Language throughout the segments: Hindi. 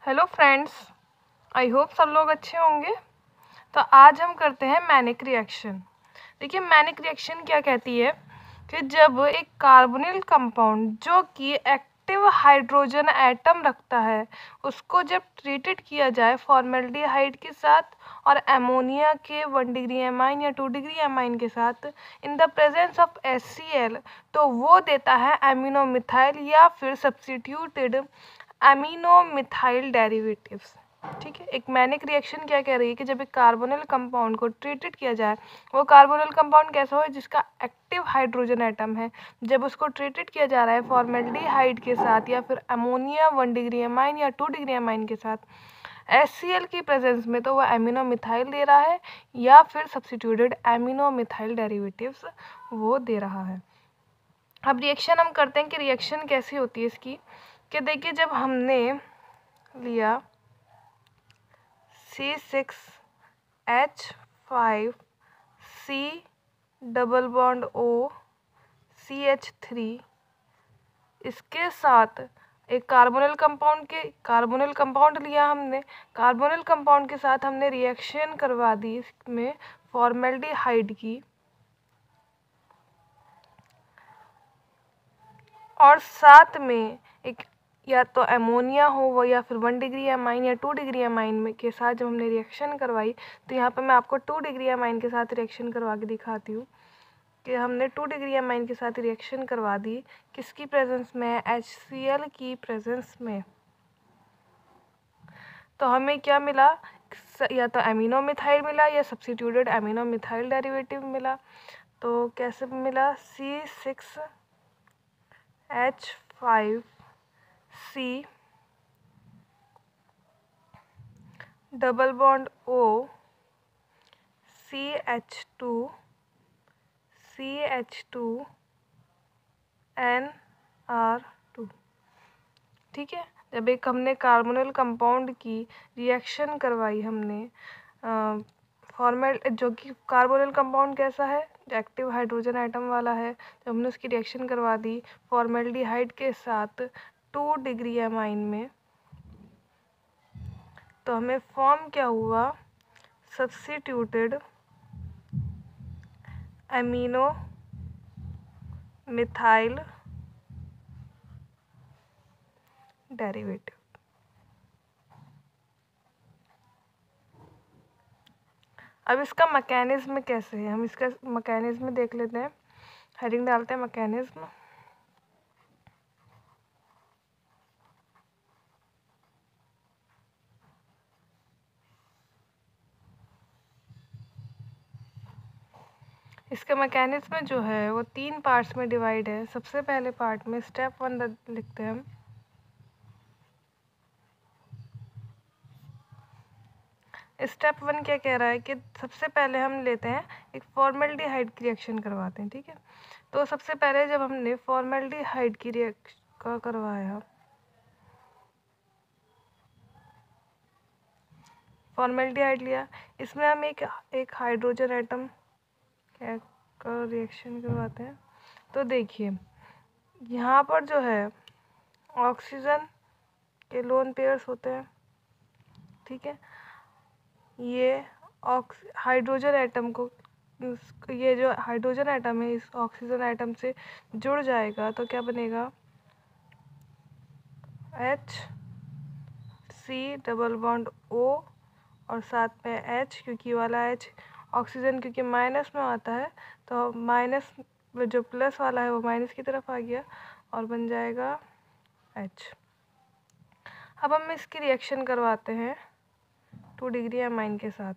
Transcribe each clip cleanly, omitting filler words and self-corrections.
हेलो फ्रेंड्स, आई होप सब लोग अच्छे होंगे। तो आज हम करते हैं मैनिक रिएक्शन। देखिए, मैनिक रिएक्शन क्या कहती है कि जब एक कार्बोनिल कंपाउंड जो कि एक्टिव हाइड्रोजन एटम रखता है उसको जब ट्रीटेड किया जाए फॉर्मेल्डिहाइड के साथ और अमोनिया के 1 डिग्री एमाइन या 2 डिग्री एमाइन के साथ in the presence of HCl, तो वो देता है एमिनोमिथाइल या फिर सब्स्टिट्यूटेड एमिनो मिथाइल डेरिवेटिव्स। ठीक है, एक मैनिक रिएक्शन क्या कह रही है कि जब एक कार्बोनिल कंपाउंड को ट्रीटेड किया जाए, वो कार्बोनिल कंपाउंड कैसा हो जिसका एक्टिव हाइड्रोजन एटम है, जब उसको ट्रीटेड किया जा रहा है फॉर्मेल्डिहाइड के साथ या फिर अमोनिया 1 डिग्री एमाइन या 2 डिग्री एमाइन के साथ HCl की प्रेजेंस में, तो वह एमिनो मिथाइल दे रहा है या फिर सब्स्टिट्यूटेड एमिनो मिथाइल डेरिवेटिव्स वो दे रहा है। अब रिएक्शन हम करते हैं कि रिएक्शन कैसी होती है इसकी, कि देखिए जब हमने लिया C6H5C double bond O CH3, इसके साथ एक कार्बोनिल कंपाउंड लिया हमने, कार्बोनिल कंपाउंड के साथ हमने रिएक्शन करवा दी इसमें फॉर्मेल्डिहाइड की, और साथ में एक या तो अमोनिया हो वो या फिर 1 डिग्री एमाइन या 2 डिग्री एमाइन में के साथ जब हमने रिएक्शन करवाई, तो यहाँ पर मैं आपको 2 डिग्री एमाइन के साथ रिएक्शन करवा के दिखाती हूँ कि हमने 2 डिग्री एमाइन के साथ रिएक्शन करवा दी किसकी प्रेजेंस में, HCl की प्रेजेंस में। तो हमें क्या मिला, या तो एमिनो मिथाइल मिला या सब्स्टिट्यूटेड एमिनो मिथाइल डेरिवेटिव मिला। तो कैसे मिला, C6H5C double bond O CH2NR2। ठीक है, जब एक हमने कार्बोनिल कंपाउंड की रिएक्शन करवाई हमने जो कि कार्बोनिल कंपाउंड कैसा है, जो एक्टिव हाइड्रोजन एटम वाला है, जब हमने उसकी रिएक्शन करवा दी फॉर्मेल्डिहाइड के साथ 2 डिग्री एमाइन में, तो हमें फॉर्म क्या हुआ, सब्स्टिट्यूटेड एमिनो मिथाइल डेरिवेटिव। अब इसका मैकेनिज्म कैसे है, हम इसका मैकेनिज्म देख लेते हैं। हेडिंग डालते हैं मैकेनिज्म। इसका मैकेनिज्म जो है वो 3 पार्ट्स में डिवाइड है। सबसे पहले पार्ट में स्टेप 1 लिखते हैं हम। स्टेप 1 क्या कह रहा है कि सबसे पहले हम लेते हैं एक फॉर्मेल्डिहाइड की रिएक्शन करवाते हैं। ठीक है, तो सबसे पहले जब हमने फॉर्मेल्डिहाइड की रिएक्शन करवाया, फॉर्मेल्डिहाइड लिया, इसमें हम एक हाइड्रोजन एटम का रिएक्शन करवाते हैं। तो देखिए यहाँ पर जो है ऑक्सीजन के लोन पेयर्स होते हैं। ठीक है, ये हाइड्रोजन एटम को, ये जो हाइड्रोजन एटम है इस ऑक्सीजन एटम से जुड़ जाएगा, तो क्या बनेगा, HC डबल बॉन्ड O और साथ में H, क्योंकि वाला H ऑक्सीजन क्योंकि माइनस में आता है, तो माइनस जो प्लस वाला है वो माइनस की तरफ आ गया और बन जाएगा H। अब हम इसकी रिएक्शन करवाते हैं 2 डिग्री एमाइन के साथ।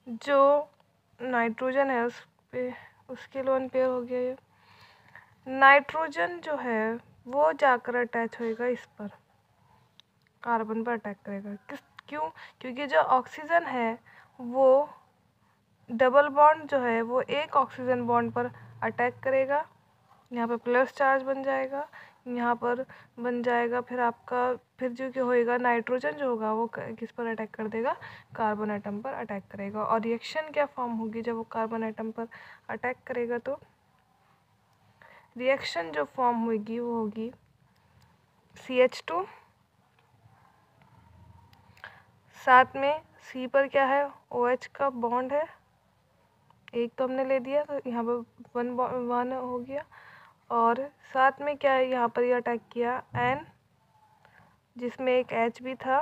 जो नाइट्रोजन है उसके लोन पेयर हो गया। ये नाइट्रोजन जो है वो जाकर अटैच होएगा इस पर, कार्बन पर अटैक करेगा। क्यों, क्योंकि जो ऑक्सीजन है वो डबल बॉन्ड जो है वो एक ऑक्सीजन बॉन्ड पर अटैक करेगा, यहाँ पर प्लस चार्ज बन जाएगा, यहाँ पर बन जाएगा फिर आपका, फिर जो क्या होएगा, नाइट्रोजन जो होगा वो किस पर अटैक कर देगा, कार्बन एटम पर अटैक करेगा। और रिएक्शन क्या फॉर्म होगी जब वो कार्बन एटम पर अटैक करेगा, तो रिएक्शन जो फॉर्म होगी वो होगी CH2, साथ में C पर क्या है, OH का बॉन्ड है, एक तो हमने ले दिया तो यहाँ पर वन हो गया, और साथ में क्या है, यहाँ पर ये अटैक किया N, जिसमें एक H भी था,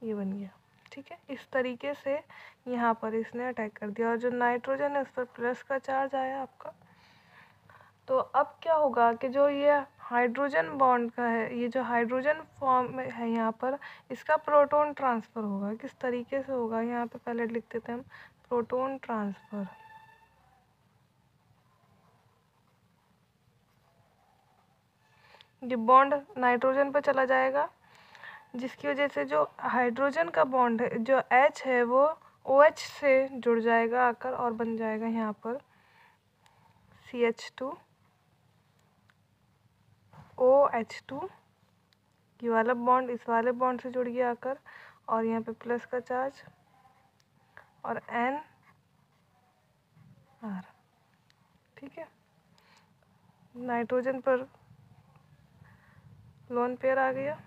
ये बन गया। ठीक है, इस तरीके से यहाँ पर इसने अटैक कर दिया, और जो नाइट्रोजन है उस पर प्लस का चार्ज आया आपका। तो अब क्या होगा कि जो ये हाइड्रोजन बॉन्ड का है, ये जो हाइड्रोजन फॉर्म में है यहाँ पर, इसका प्रोटॉन ट्रांसफ़र होगा। किस तरीके से होगा, यहाँ पे पहले लिख देते हैं हम, प्रोटॉन ट्रांसफ़र। ये बॉन्ड नाइट्रोजन पर चला जाएगा, जिसकी वजह से जो हाइड्रोजन का बॉन्ड है, जो H है, वो OH से जुड़ जाएगा आकर, और बन जाएगा यहाँ पर CH2 OH2। ये वाला बॉन्ड इस वाले बॉन्ड से जुड़ गया आकर, और यहाँ पे प्लस का चार्ज, और NR। ठीक है, नाइट्रोजन पर लोन पेयर आ गया।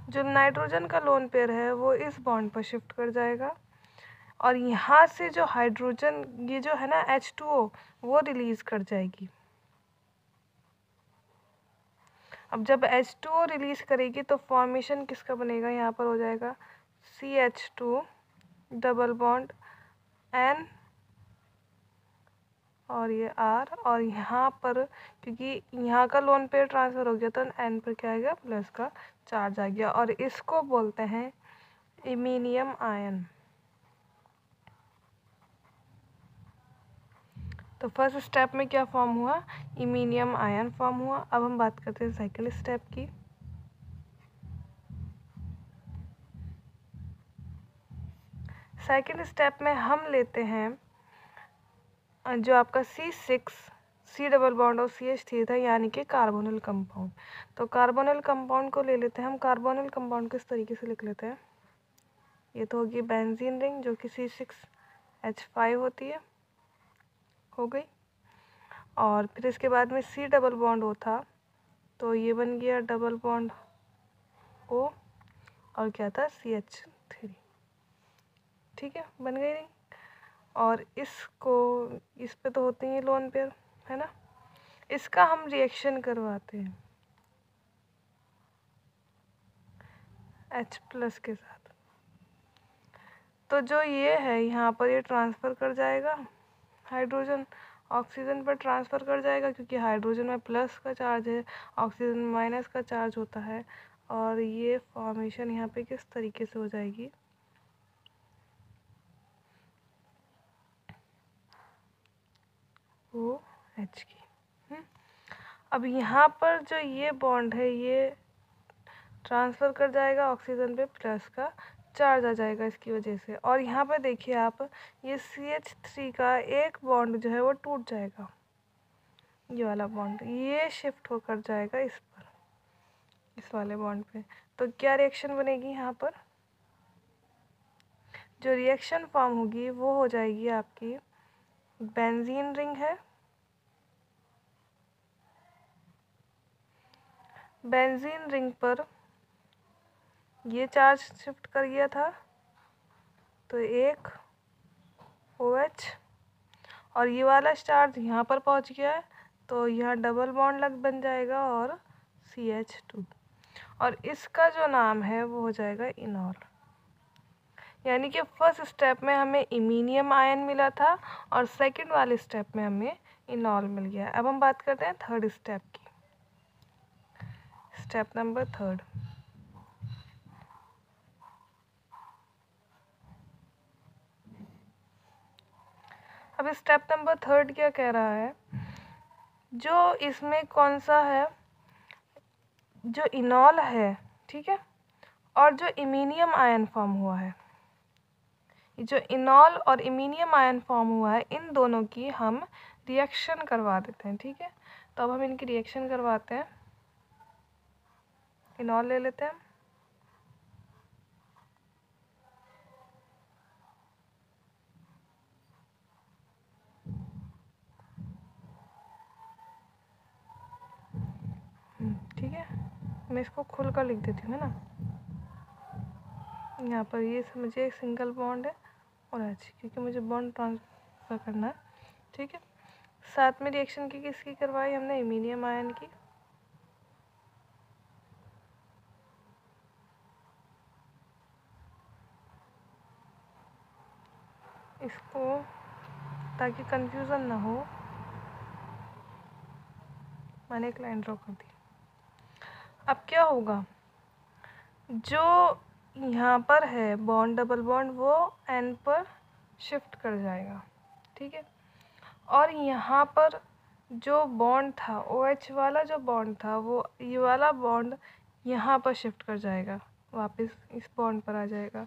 जो नाइट्रोजन का लोन पेयर है वो इस बॉन्ड पर शिफ्ट कर जाएगा, और यहाँ से जो हाइड्रोजन, ये जो है ना H2O, वो रिलीज कर जाएगी। अब जब H2O रिलीज करेगी तो फॉर्मेशन किसका बनेगा, यहाँ पर हो जाएगा CH2 डबल बॉन्ड N और ये R, और यहाँ पर क्योंकि यहाँ का लोन पेयर ट्रांसफ़र हो गया तो N पर क्या आ गया, प्लस का चार्ज आ गया, और इसको बोलते हैं इमीनियम आयन। तो फर्स्ट स्टेप में क्या फॉर्म हुआ, इमीनियम आयन फॉर्म हुआ। अब हम बात करते हैं सेकंड स्टेप की। सेकंड स्टेप में हम लेते हैं जो आपका C डबल बॉन्ड और CH3 था, यानी कि कार्बोनिल कंपाउंड। तो कार्बोनिल कंपाउंड को ले लेते हैं हम। कार्बोनिल कंपाउंड किस तरीके से लिख लेते हैं, ये तो होगी बेंजीन रिंग जो कि C6H5 होती है, हो गई। और फिर इसके बाद में C डबल बॉन्ड O था, तो ये बन गया डबल बॉन्ड O, और क्या था, CH3। ठीक है, बन गई रिंग। और इसको, इस पे तो होते ही लोन पेयर, है ना। इसका हम रिएक्शन करवाते हैं H+ के साथ। तो जो ये है यहाँ पर, ये ट्रांसफ़र कर जाएगा, हाइड्रोजन ऑक्सीजन पर ट्रांसफ़र कर जाएगा, क्योंकि हाइड्रोजन में प्लस का चार्ज है, ऑक्सीजन में माइनस का चार्ज होता है। और ये फॉर्मेशन यहाँ पे किस तरीके से हो जाएगी, OH की। अब यहाँ पर जो ये बॉन्ड है, ये ट्रांसफ़र कर जाएगा, ऑक्सीजन पे प्लस का चार्ज आ जाएगा इसकी वजह से। और यहाँ पे देखिए आप, ये CH3 का एक बॉन्ड जो है वो टूट जाएगा, ये वाला बॉन्ड ये शिफ्ट होकर जाएगा इस पर, इस वाले बॉन्ड पे। तो क्या रिएक्शन बनेगी, यहाँ पर जो रिएक्शन फॉर्म होगी वो हो जाएगी आपकी बेंजीन रिंग है। बेंजीन रिंग पर ये चार्ज शिफ्ट कर गया था, तो एक OH, और ये वाला चार्ज यहाँ पर पहुँच गया है, तो यहाँ डबल बॉन्ड लग बन जाएगा, और CH2, और इसका जो नाम है वो हो जाएगा इनॉल। यानी कि फर्स्ट स्टेप में हमें इमीनियम आयन मिला था, और सेकंड वाले स्टेप में हमें इनॉल मिल गया। अब हम बात करते हैं थर्ड स्टेप की, स्टेप नंबर थर्ड। अब स्टेप नंबर थर्ड क्या कह रहा है, जो इसमें कौन सा है, जो इनॉल है, ठीक है, और जो इमीनियम आयन फॉर्म हुआ है, जो इनॉल और इमीनियम आयन फॉर्म हुआ है, इन दोनों की हम रिएक्शन करवा देते हैं। ठीक है, तो अब हम इनकी रिएक्शन करवाते हैं। इनॉल ले लेते हैं, मैं इसको खुल कर लिख देती हूँ, है ना। यहाँ पर ये समझिए एक सिंगल बॉन्ड है और एच, क्योंकि मुझे बॉन्ड ट्रांसफ़र करना है, ठीक है। साथ में रिएक्शन की किसकी करवाई हमने, इमीनियम आयन की। इसको ताकि कंफ्यूजन ना हो मैंने एक लाइन ड्रॉ कर दी। अब क्या होगा, जो यहाँ पर है बॉन्ड, डबल बॉन्ड, वो एन पर शिफ्ट कर जाएगा, ठीक है। और यहाँ पर जो बॉन्ड था, ओ एच वाला जो बॉन्ड था, वो ये वाला बॉन्ड यहाँ पर शिफ्ट कर जाएगा, वापस इस बॉन्ड पर आ जाएगा।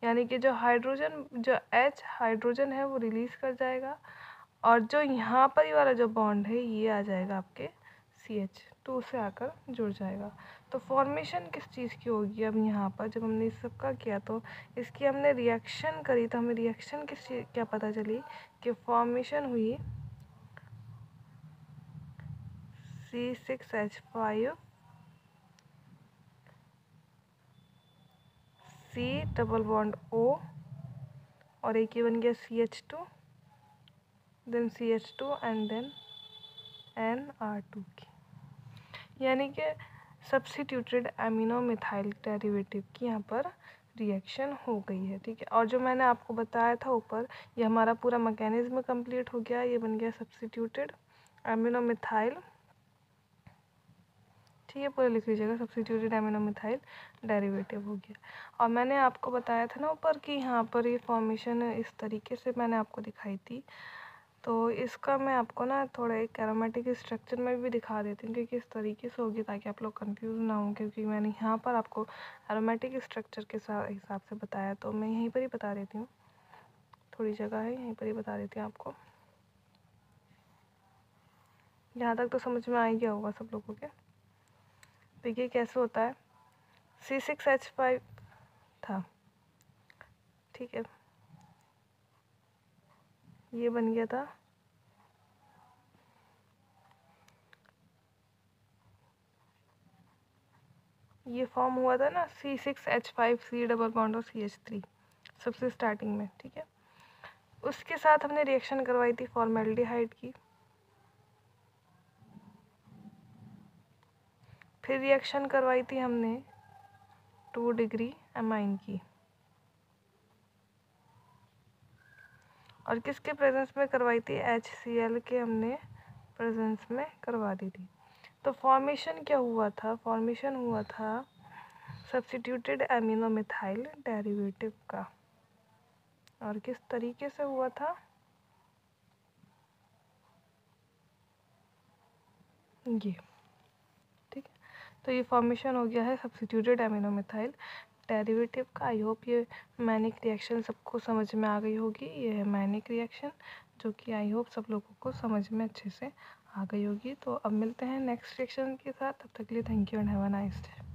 यानी कि जो हाइड्रोजन, जो एच हाइड्रोजन है वो रिलीज़ कर जाएगा, और जो यहाँ पर ये वाला जो बॉन्ड है ये आ जाएगा आपके CH2 से आकर जुड़ जाएगा। तो फॉर्मेशन किस चीज़ की होगी, अब यहाँ पर जब हमने इस सबका किया तो इसकी हमने रिएक्शन करी, तो हमें रिएक्शन किस चीज़ क्या पता चली कि फॉर्मेशन हुई C6H5 C double bond O, और एक ही बन गया CH2, then CH2 and then NR2 की। यानी कि सब्स्टिट्यूटेड एमिनो मिथाइल डेरिवेटिव की यहाँ पर रिएक्शन हो गई है, ठीक है। और जो मैंने आपको बताया था ऊपर, ये हमारा पूरा मैकेनिज्म कंप्लीट हो गया, ये बन गया सब्स्टिट्यूटेड एमिनो मिथाइल, ठीक है, पूरा लिख लीजिएगा, सब्स्टिट्यूटेड एमिनो मिथाइल डेरिवेटिव हो गया। और मैंने आपको बताया था ना ऊपर कि यहाँ पर ये फॉर्मेशन इस तरीके से मैंने आपको दिखाई थी, तो इसका मैं आपको ना थोड़ा एक एरोमेटिक स्ट्रक्चर में भी दिखा देती हूँ कि किस तरीके से होगी, ताकि आप लोग कंफ्यूज ना हो, क्योंकि मैंने यहाँ पर आपको एरोमेटिक स्ट्रक्चर के हिसाब से बताया, तो मैं यहीं पर ही बता देती हूँ, थोड़ी जगह है यहीं पर ही बता देती हूँ आपको। यहाँ तक तो समझ में आ ही गया होगा सब लोगों के। देखिए कैसे होता है, C6H5 था, ठीक है, ये बन गया था ये फॉर्म हुआ था ना C6H5 C डबल बॉन्ड और CH3 सबसे स्टार्टिंग में, ठीक है। उसके साथ हमने रिएक्शन करवाई थी फॉर्मेल्डिहाइड की, फिर रिएक्शन करवाई थी हमने 2 डिग्री एमाइन की, और किसके प्रेजेंस में करवाई थी, HCl के हमने प्रेजेंस में करवा दी थी। तो फॉर्मेशन क्या हुआ था, फॉर्मेशन हुआ था सब्स्टिट्यूटेड एमिनो मिथाइल डेरिवेटिव का, और किस तरीके से हुआ था, ये, ठीक है। तो ये फॉर्मेशन हो गया है सब्स्टिट्यूटेड एमिनो मिथाइल डेरिवेटिव का। आई होप ये मैनिक रिएक्शन सबको समझ में आ गई होगी। ये है मैनिक रिएक्शन, जो कि आई होप सब लोगों को समझ में अच्छे से आ गई होगी। तो अब मिलते हैं नेक्स्ट रिएक्शन के साथ, तब तक के लिए thank you and have a nice day.